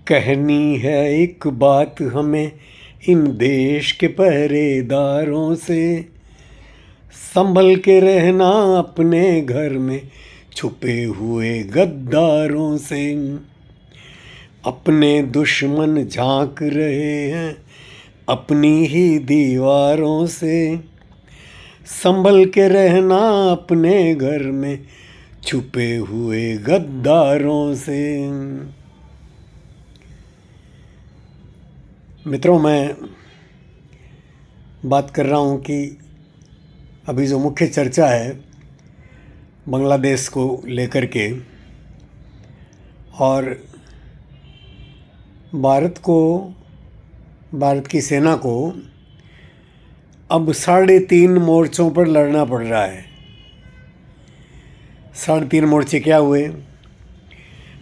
कहनी है एक बात हमें इन देश के पहरेदारों से, संभल के रहना अपने घर में छुपे हुए गद्दारों से। अपने दुश्मन झांक रहे हैं अपनी ही दीवारों से, संभल के रहना अपने घर में छुपे हुए गद्दारों से। मित्रों, मैं बात कर रहा हूँ कि अभी जो मुख्य चर्चा है बांग्लादेश को लेकर के, और भारत की सेना को अब 3.5 मोर्चों पर लड़ना पड़ रहा है। 3.5 मोर्चे क्या हुए?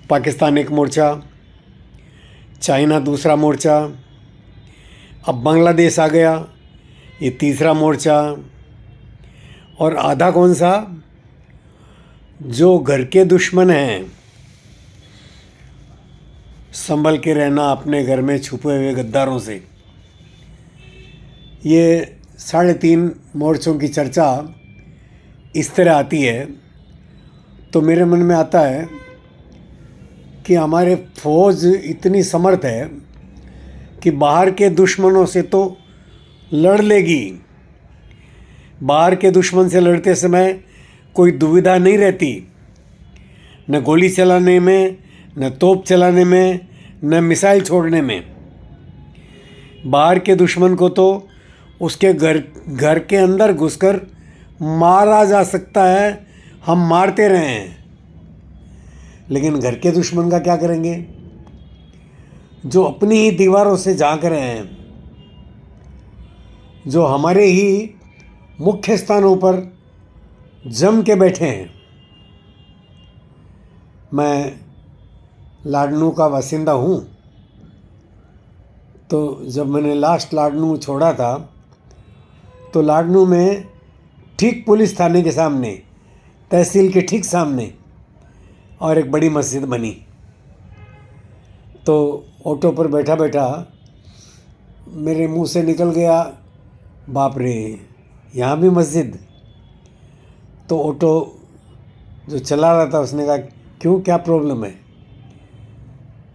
पाकिस्तान एक मोर्चा, चाइना दूसरा मोर्चा, अब बांग्लादेश आ गया, ये तीसरा मोर्चा। और आधा कौन सा? जो घर के दुश्मन हैं, संभल के रहना अपने घर में छुपे हुए गद्दारों से। ये 3.5 मोर्चों की चर्चा इस तरह आती है तो मेरे मन में आता है कि हमारे फौज इतनी समर्थ है कि बाहर के दुश्मनों से तो लड़ लेगी। बाहर के दुश्मन से लड़ते समय कोई दुविधा नहीं रहती, न गोली चलाने में, न तोप चलाने में, न मिसाइल छोड़ने में। बाहर के दुश्मन को तो उसके घर के अंदर घुसकर मारा जा सकता है, हम मारते रहे हैं। लेकिन घर के दुश्मन का क्या करेंगे? जो अपनी ही दीवारों से झांक रहे हैं, जो हमारे ही मुख्य स्थानों पर जम के बैठे हैं। मैं लाडनू का बासिंदा हूँ, तो जब मैंने लास्ट लाडनू छोड़ा था तो लाडनू में ठीक पुलिस थाने के सामने, तहसील के ठीक सामने और एक बड़ी मस्जिद बनी। तो ऑटो पर बैठा बैठा मेरे मुंह से निकल गया, बाप रे, यहाँ भी मस्जिद। तो ऑटो जो चला रहा था उसने कहा, क्यों, क्या प्रॉब्लम है?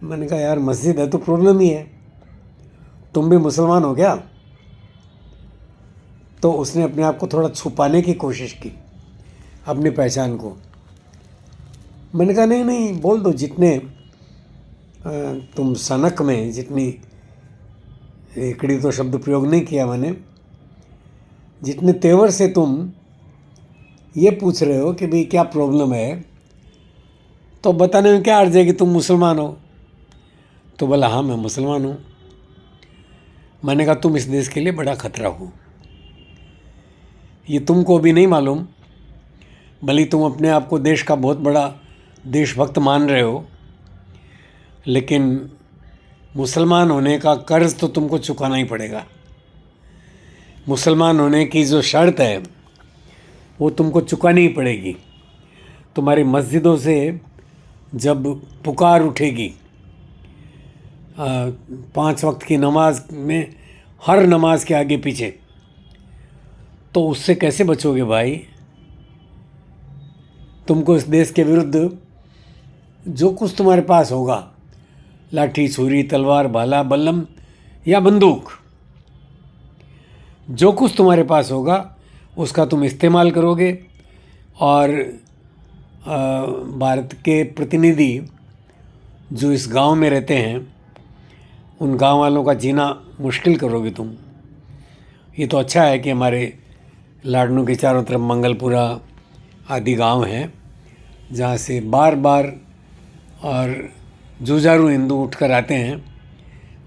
मैंने कहा, यार मस्जिद है तो प्रॉब्लम ही है, तुम भी मुसलमान हो क्या? तो उसने अपने आप को थोड़ा छुपाने की कोशिश की, अपनी पहचान को। मैंने कहा, नहीं नहीं, बोल दो, जितने तुम सनक में, जितनी, एकड़ी तो शब्द प्रयोग नहीं किया मैंने, जितने तेवर से तुम ये पूछ रहे हो कि भाई क्या प्रॉब्लम है, तो बताने में क्या अर्ज है कि तुम मुसलमान हो? तो बोला, हाँ मैं मुसलमान हूँ। मैंने कहा, तुम इस देश के लिए बड़ा खतरा हो, ये तुमको भी नहीं मालूम। भले तुम अपने आप को देश का बहुत बड़ा देशभक्त मान रहे हो, लेकिन मुसलमान होने का कर्ज तो तुमको चुकाना ही पड़ेगा। मुसलमान होने की जो शर्त है वो तुमको चुकानी ही पड़ेगी। तुम्हारी मस्जिदों से जब पुकार उठेगी 5 वक्त की नमाज में, हर नमाज के आगे पीछे, तो उससे कैसे बचोगे भाई? तुमको इस देश के विरुद्ध जो कुछ तुम्हारे पास होगा, लाठी, छुरी, तलवार, भाला, बल्लम या बंदूक, जो कुछ तुम्हारे पास होगा उसका तुम इस्तेमाल करोगे। और भारत के प्रतिनिधि जो इस गांव में रहते हैं, उन गांव वालों का जीना मुश्किल करोगे तुम। ये तो अच्छा है कि हमारे लाडनू के चारों तरफ मंगलपुरा आदि गांव हैं, जहाँ से बार बार और जुझारू हिंदू उठकर आते हैं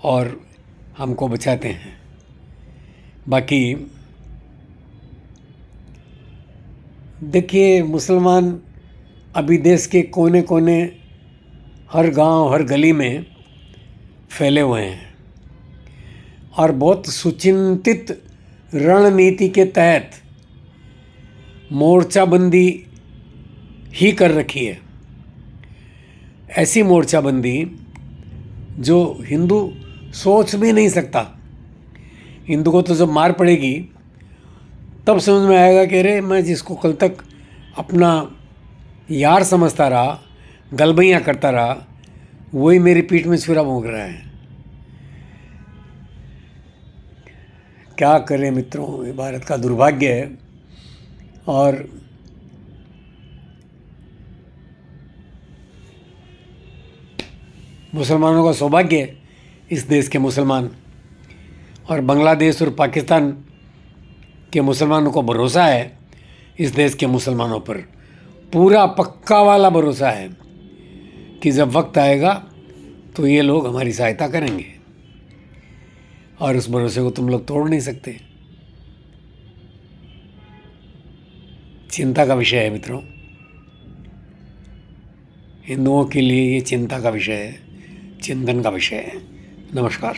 और हमको बचाते हैं। बाकी देखिए, मुसलमान अभी देश के कोने कोने, हर गांव, हर गली में फैले हुए हैं और बहुत सुचिंतित रणनीति के तहत मोर्चाबंदी ही कर रखी है। ऐसी मोर्चाबंदी जो हिंदू सोच भी नहीं सकता। हिंदू को तो जब मार पड़ेगी तब समझ में आएगा कि अरे मैं जिसको कल तक अपना यार समझता रहा, गलबैयाँ करता रहा, वही मेरी पीठ में छुरा भोंक रहा है। क्या करें मित्रों, ये भारत का दुर्भाग्य है। और मुसलमानों का सौभाग्य है, इस देश के मुसलमान, और बांग्लादेश और पाकिस्तान के मुसलमानों को भरोसा है इस देश के मुसलमानों पर, पूरा पक्का वाला भरोसा है कि जब वक्त आएगा तो ये लोग हमारी सहायता करेंगे, और उस भरोसे को तुम लोग तोड़ नहीं सकते। चिंता का विषय है मित्रों, हिंदुओं के लिए ये चिंता का विषय है, चिंतन का विषय है। नमस्कार।